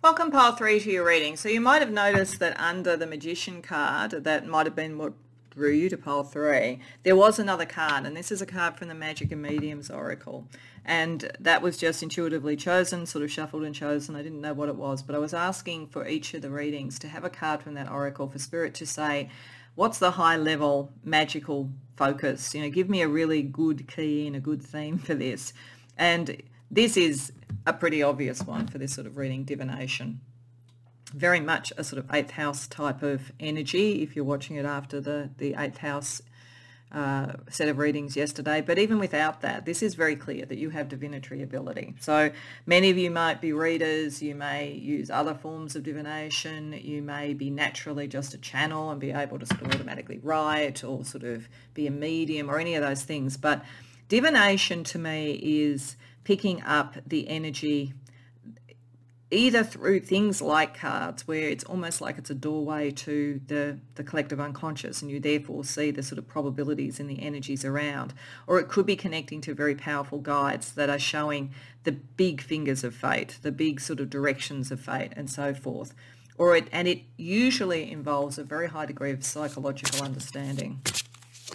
Welcome, pile 3, to your reading. So you might have noticed that under the Magician card, that might have been what drew you to pile 3, there was another card, and this is a card from the Magic and Mediums Oracle, and that was just intuitively chosen, sort of shuffled and chosen. I didn't know what it was, but I was asking for each of the readings to have a card from that Oracle for Spirit to say, what's the high level magical focus? You know, give me a really good key and a good theme for this. And this is a pretty obvious one for this sort of reading, divination. very much a sort of 8th house type of energy if you're watching it after the 8th house set of readings yesterday. But even without that, this is very clear that you have divinatory ability. So many of you might be readers, you may use other forms of divination, you may be naturally just a channel and be able to sort of automatically write or sort of be a medium or any of those things. But divination to me is picking up the energy either through things like cards, where it's almost like it's a doorway to the collective unconscious, and you therefore see the sort of probabilities and the energies around, or it could be connecting to very powerful guides that are showing the big fingers of fate, the big sort of directions of fate and so forth. And it usually involves a very high degree of psychological understanding,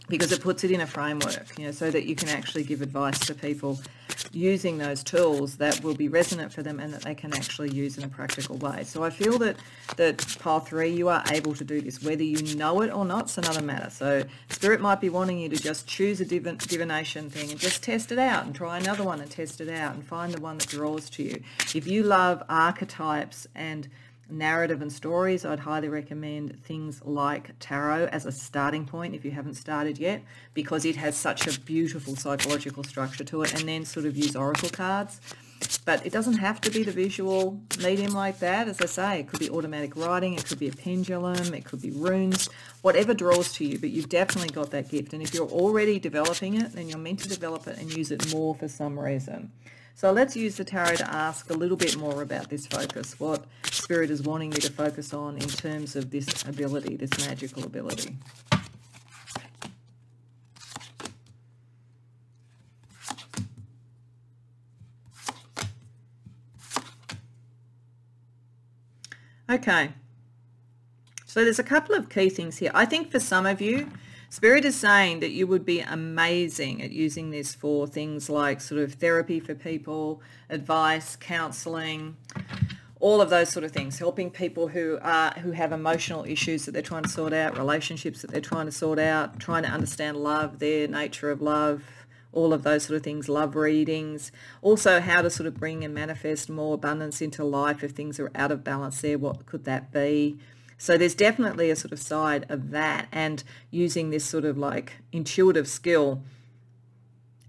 because it puts it in a framework, so that you can actually give advice to people using those tools that will be resonant for them and that they can actually use in a practical way. So I feel that pile 3, you are able to do this, whether you know it or not, it's another matter. So Spirit might be wanting you to just choose a divination thing and just test it out and try another one and test it out and find the one that draws to you. If you love archetypes and narrative and stories, I'd highly recommend things like tarot as a starting point if you haven't started yet, because it has such a beautiful psychological structure to it, and then sort of use oracle cards. But it doesn't have to be the visual medium like that. As I say, it could be automatic writing, it could be a pendulum, it could be runes, whatever draws to you, but you've definitely got that gift. And if you're already developing it, then you're meant to develop it and use it more for some reason. So let's use the tarot to ask a little bit more about this focus, what Spirit is wanting me to focus on in terms of this ability, this magical ability. Okay, so there's a couple of key things here. I think for some of you, Spirit is saying that you would be amazing at using this for things like sort of therapy for people, advice, counselling, all of those sort of things, helping people who have emotional issues that they're trying to sort out, relationships that they're trying to sort out, trying to understand love, their nature of love, all of those sort of things, love readings, also how to sort of bring and manifest more abundance into life if things are out of balance there, what could that be? So there's definitely a sort of side of that, and using this sort of like intuitive skill,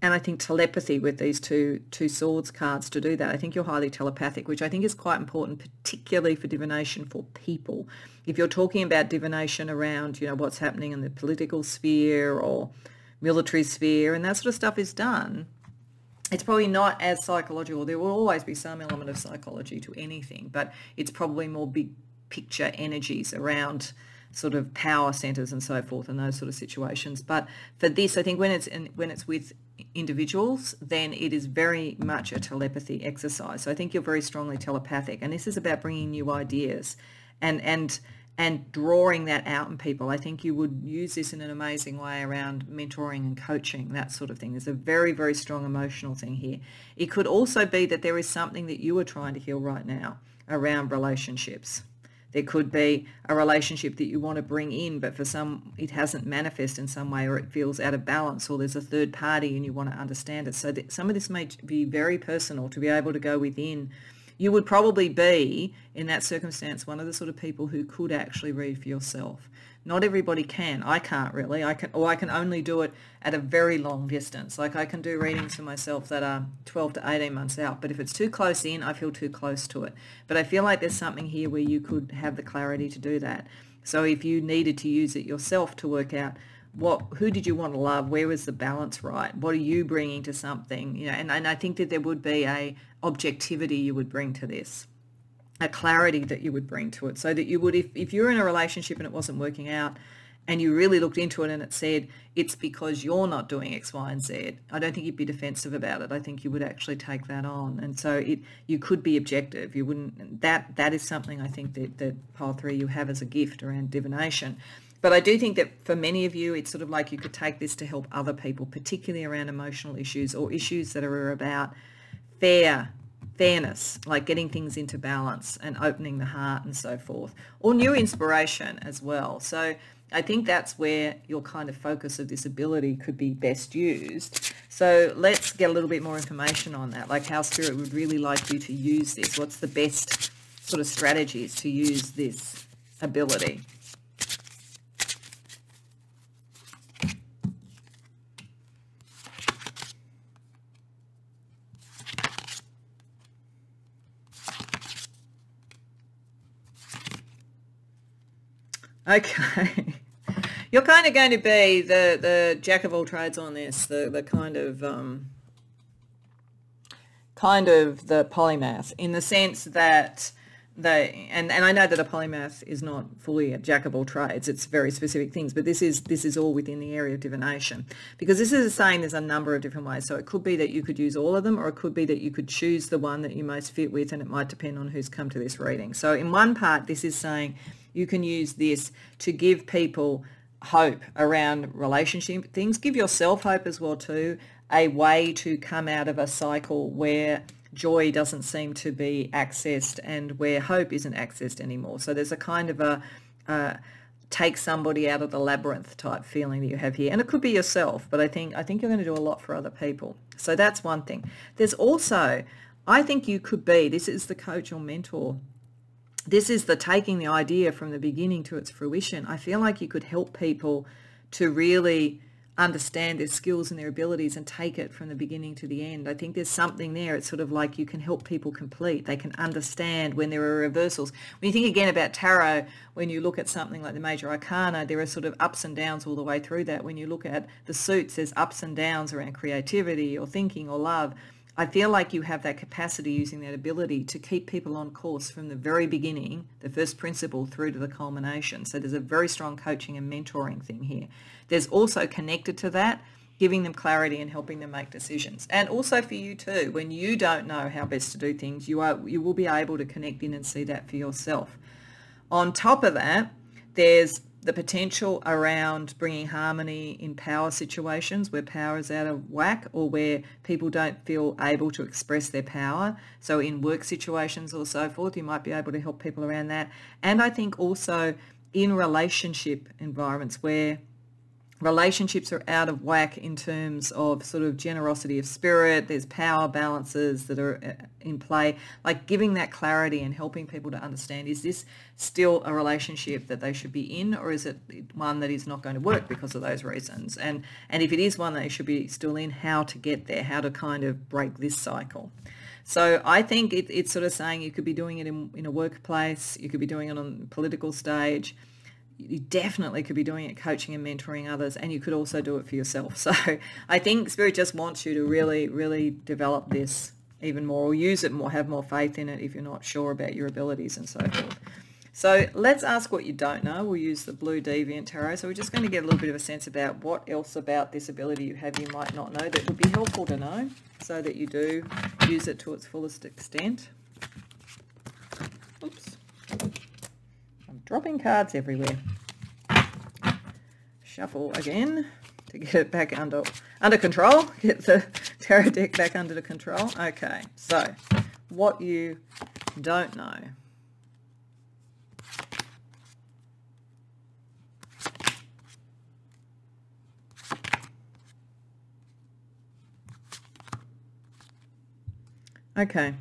and I think telepathy with these two swords cards to do that. I think you're highly telepathic, which I think is quite important, particularly for divination for people. If you're talking about divination around, what's happening in the political sphere or military sphere, and that sort of stuff is done, it's probably not as psychological. There will always be some element of psychology to anything, but it's probably more big picture energies around sort of power centers and so forth and those sort of situations. But for this, I think when it's with individuals, then it is very much a telepathy exercise. So I think you're very strongly telepathic, and this is about bringing new ideas and drawing that out in people. I think you would use this in an amazing way around mentoring and coaching, that sort of thing. There's a very, very strong emotional thing here. It could also be that there is something that you are trying to heal right now around relationships. There could be a relationship that you want to bring in, but for some it hasn't manifested in some way, or it feels out of balance, or there's a third party and you want to understand it. So that some of this may be very personal to be able to go within. You would probably be, in that circumstance, one of the sort of people who could actually read for yourself. Not everybody can. I can't really. I can only do it at a very long distance. Like I can do readings for myself that are 12 to 18 months out, but if it's too close in, I feel too close to it. But I feel like there's something here where you could have the clarity to do that. So if you needed to use it yourself to work out who did you want to love, where was the balance right, what are you bringing to something, and I think that there would be a objectivity you would bring to this, a clarity that you would bring to it, so that you would, if you're in a relationship and it wasn't working out and you really looked into it and it said it's because you're not doing X, Y, and Z, I don't think you'd be defensive about it. I think you would actually take that on. And so you could be objective. You wouldn't, that is something I think that pile 3 you have as a gift around divination. But I do think that for many of you, it's sort of like you could take this to help other people, particularly around emotional issues or issues that are about fairness, like getting things into balance and opening the heart and so forth, or new inspiration as well. So I think that's where your kind of focus of this ability could be best used. So let's get a little bit more information on that, like how Spirit would really like you to use this. What's the best sort of strategies to use this ability. Okay, you're kind of going to be the jack of all trades on this, the kind of the polymath, in the sense that and I know that a polymath is not fully a jack of all trades, it's very specific things, but this is all within the area of divination, because this is saying there's a number of different ways. So it could be that you could use all of them, or it could be that you could choose the one that you most fit with, and it might depend on who's come to this reading. So in one part, this is saying you can use this to give people hope around relationship things. Give yourself hope as well too, a way to come out of a cycle where joy doesn't seem to be accessed and where hope isn't accessed anymore. So there's a kind of a take somebody out of the labyrinth type feeling that you have here. And it could be yourself, but I think you're going to do a lot for other people. So that's one thing. There's also, I think you could be, this is the coach or mentor. This is the taking the idea from the beginning to its fruition. I feel like you could help people to really understand their skills and their abilities and take it from the beginning to the end. I think there's something there. It's sort of like you can help people complete. They can understand when there are reversals. When you think again about tarot, when you look at something like the major arcana, there are sort of ups and downs all the way through that. When you look at the suits, there's ups and downs around creativity or thinking or love. I feel like you have that capacity, using that ability, to keep people on course from the very beginning, the first principle, through to the culmination. So there's a very strong coaching and mentoring thing here. There's also, connected to that, giving them clarity and helping them make decisions. And also for you too, when you don't know how best to do things, you will be able to connect in and see that for yourself. On top of that, there's the potential around bringing harmony in power situations where power is out of whack, or where people don't feel able to express their power. So in work situations or so forth, you might be able to help people around that. And I think also in relationship environments where relationships are out of whack in terms of sort of generosity of spirit, there's power balances that are in play, like giving that clarity and helping people to understand, is this still a relationship that they should be in, or is it one that is not going to work because of those reasons? And if it is one that they should be still in, how to get there, how to kind of break this cycle. So I think it's sort of saying you could be doing it in a workplace, you could be doing it on the political stage, you definitely could be doing it coaching and mentoring others, and you could also do it for yourself. So I think Spirit just wants you to really, really develop this even more, or use it more, have more faith in it if you're not sure about your abilities and so forth. So let's ask what you don't know. We'll use the blue Deviant Tarot. So we're just going to get a little bit of a sense about what else about this ability you have you might not know that would be helpful to know, so that you do use it to its fullest extent. Oops. Dropping cards everywhere. Shuffle again to get it back under control. Get the tarot deck back under the control. Okay, so what you don't know. Okay.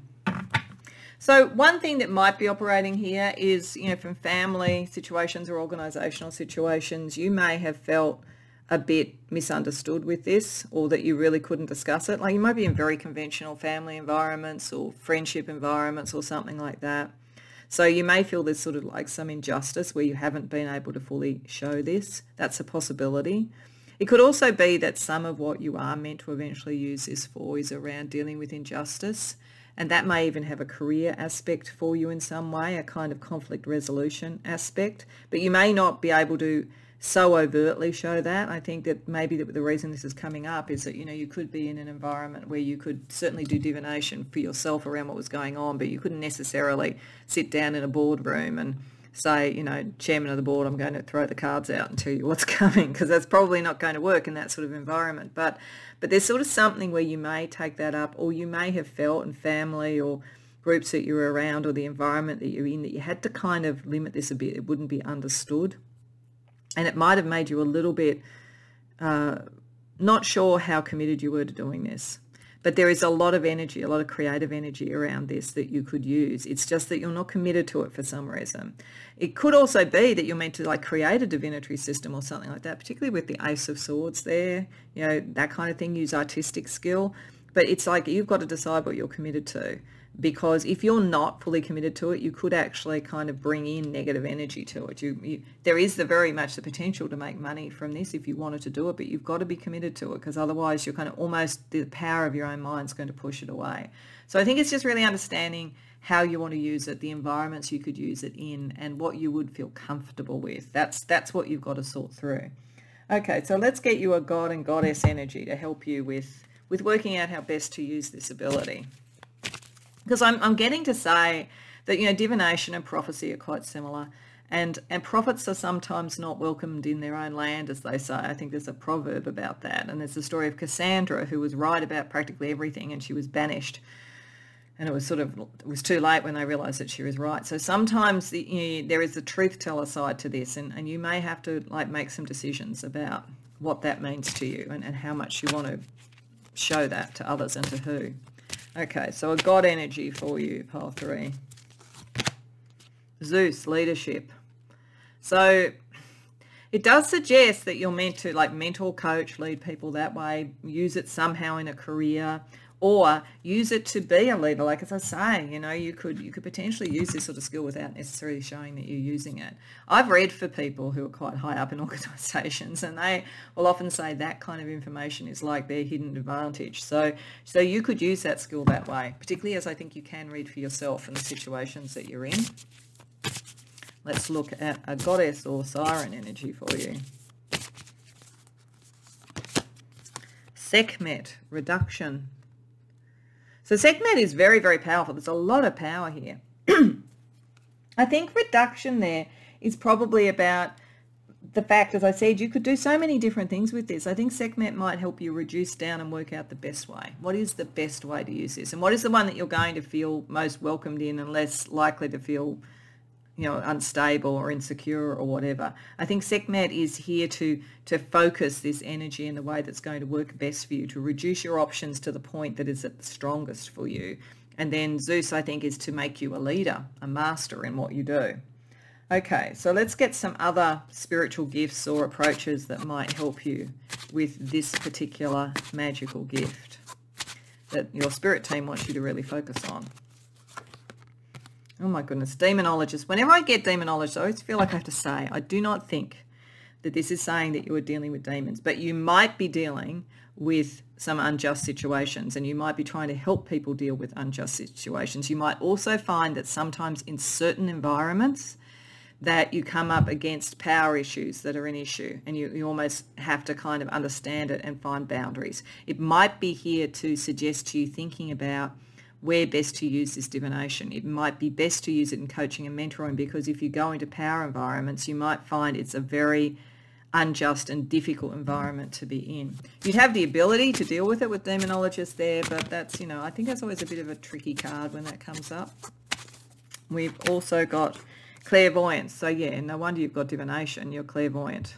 So one thing that might be operating here is, from family situations or organisational situations, you may have felt a bit misunderstood with this, or that you really couldn't discuss it. Like you might be in very conventional family environments or friendship environments or something like that. So you may feel there's sort of like some injustice where you haven't been able to fully show this. That's a possibility. It could also be that some of what you are meant to eventually use this for is around dealing with injustice. And that may even have a career aspect for you in some way, a kind of conflict resolution aspect. But you may not be able to so overtly show that. I think that maybe the reason this is coming up is that, you could be in an environment where you could certainly do divination for yourself around what was going on, but you couldn't necessarily sit down in a boardroom and say, chairman of the board, I'm going to throw the cards out and tell you what's coming, because that's probably not going to work in that sort of environment. But there's sort of something where you may take that up, or you may have felt in family or groups that you're around or the environment that you're in that you had to kind of limit this a bit. It wouldn't be understood. And it might have made you a little bit not sure how committed you were to doing this. But there is a lot of energy, a lot of creative energy around this that you could use. It's just that you're not committed to it for some reason. It could also be that you're meant to like create a divinatory system or something like that, particularly with the Ace of Swords there, you know, that kind of thing, use artistic skill. But it's like you've got to decide what you're committed to, because if you're not fully committed to it, you could actually kind of bring in negative energy to it. There is very much the potential to make money from this if you wanted to do it, but you've got to be committed to it, because otherwise you're kind of almost, the power of your own mind is going to push it away. So I think it's just really understanding how you want to use it, the environments you could use it in, and what you would feel comfortable with. That's what you've got to sort through. Okay, so let's get you a god and goddess energy to help you with working out how best to use this ability. Because I'm getting to say that, you know, divination and prophecy are quite similar, and prophets are sometimes not welcomed in their own land, as they say. I think there's a proverb about that, and there's the story of Cassandra, who was right about practically everything, and she was banished, and it was too late when they realised that she was right. So sometimes there is the truth teller side to this, and you may have to like make some decisions about what that means to you, and how much you want to show that to others and to who. Okay, so a god energy for you, pile 3. Zeus, leadership. So it does suggest that you're meant to like mentor, coach, lead people that way, use it somehow in a career, or use it to be a leader. Like as I say, you know, you could potentially use this sort of skill without necessarily showing that you're using it. I've read for people who are quite high up in organisations, and they will often say that kind of information is like their hidden advantage. So you could use that skill that way, particularly as I think you can read for yourself in the situations that you're in. Let's look at a goddess or siren energy for you. Sekhmet, reduction. So Sekhmet is very, very powerful. There's a lot of power here. I think reduction there is probably about the fact, as I said, you could do so many different things with this. I think Sekhmet might help you reduce down and work out the best way. What is the best way to use this? And what is the one that you're going to feel most welcomed in and less likely to feel, you know, unstable or insecure or whatever? I think Sekhmet is here to focus this energy in the way that's going to work best for you, to reduce your options to the point that is at the strongest for you. And then Zeus, I think, is to make you a leader, a master in what you do. Okay, so let's get some other spiritual gifts or approaches that might help you with this particular magical gift that your spirit team wants you to really focus on. Oh my goodness, demonologist. Whenever I get demonologist, I always feel like I have to say, I do not think that this is saying that you are dealing with demons, but you might be dealing with some unjust situations, and you might be trying to help people deal with unjust situations. You might also find that sometimes in certain environments that you come up against power issues that are an issue, and you almost have to kind of understand it and find boundaries. It might be here to suggest to you thinking about where best to use this divination. It might be best to use it in coaching and mentoring, because if you go into power environments, you might find it's a very unjust and difficult environment to be in. You'd have the ability to deal with it with demonologists there, but that's, you know, I think that's always a bit of a tricky card when that comes up. We've also got clairvoyance. So yeah, no wonder you've got divination, you're clairvoyant.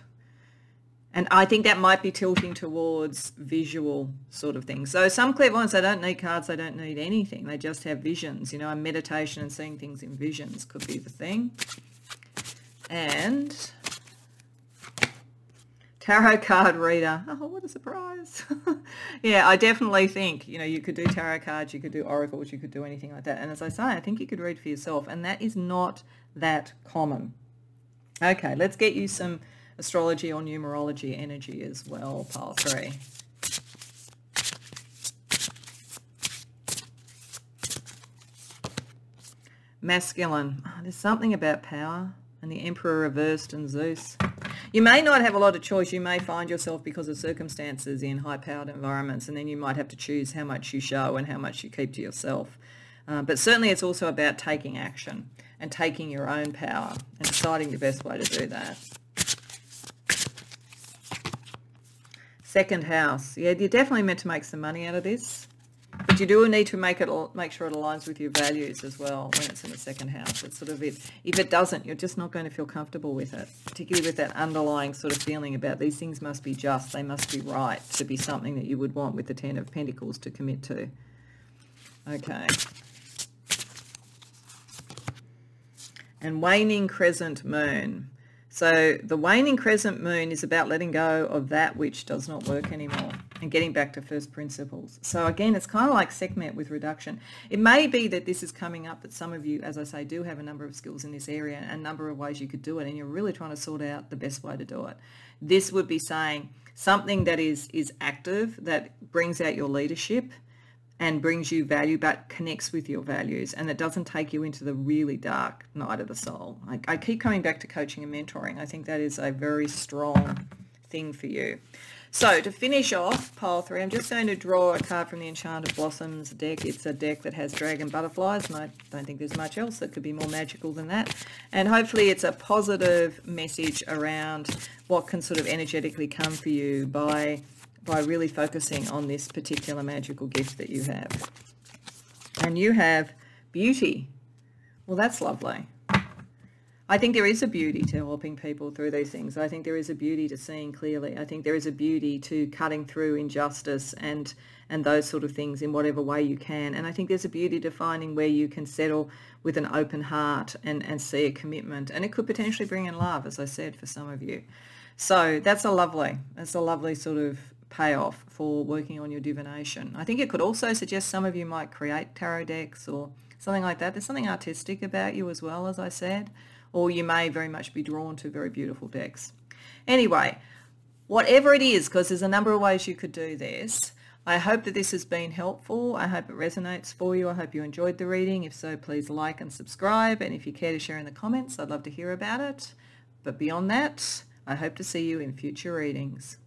And I think that might be tilting towards visual sort of things. So some clairvoyants, they don't need cards, they don't need anything. They just have visions, you know, and meditation and seeing things in visions could be the thing. And tarot card reader. Oh, what a surprise. Yeah, I definitely think, you know, you could do tarot cards, you could do oracles, you could do anything like that. And as I say, I think you could read for yourself, and that is not that common. Okay, let's get you some astrology or numerology energy as well, pile 3. Masculine. Oh, there's something about power, and the Emperor reversed and Zeus. You may not have a lot of choice. You may find yourself, because of circumstances, in high-powered environments, and then you might have to choose how much you show and how much you keep to yourself. But certainly it's also about taking action and taking your own power and deciding the best way to do that. Second house. Yeah, you're definitely meant to make some money out of this. But you do need to make sure it aligns with your values as well when it's in the second house. It's sort of it. If it doesn't, you're just not going to feel comfortable with it, particularly with that underlying sort of feeling about these things must be just, they must be right to be something that you would want with the Ten of Pentacles to commit to. Okay. And waning crescent moon. So the waning crescent moon is about letting go of that which does not work anymore and getting back to first principles. So again, it's kind of like Sekhmet with reduction. It may be that this is coming up, that some of you, as I say, do have a number of skills in this area and a number of ways you could do it, and you're really trying to sort out the best way to do it. This would be saying something that is active, that brings out your leadership and brings you value, but connects with your values, and it doesn't take you into the really dark night of the soul. I keep coming back to coaching and mentoring. I think that is a very strong thing for you. So to finish off pile 3, I'm just going to draw a card from the Enchanted Blossoms deck. It's a deck that has dragon butterflies, and I don't think there's much else that could be more magical than that. And hopefully it's a positive message around what can sort of energetically come for you by really focusing on this particular magical gift that you have. And you have beauty. Well, that's lovely. I think there is a beauty to helping people through these things. I think there is a beauty to seeing clearly. I think there is a beauty to cutting through injustice and those sort of things in whatever way you can. And I think there's a beauty to finding where you can settle with an open heart and see a commitment. And it could potentially bring in love, as I said, for some of you. So that's a lovely sort of payoff for working on your divination. I think it could also suggest some of you might create tarot decks or something like that. There's something artistic about you as well, as I said, or you may very much be drawn to very beautiful decks. Anyway, whatever it is, because there's a number of ways you could do this, I hope that this has been helpful. I hope it resonates for you. I hope you enjoyed the reading. If so, please like and subscribe. And if you care to share in the comments, I'd love to hear about it. But beyond that, I hope to see you in future readings.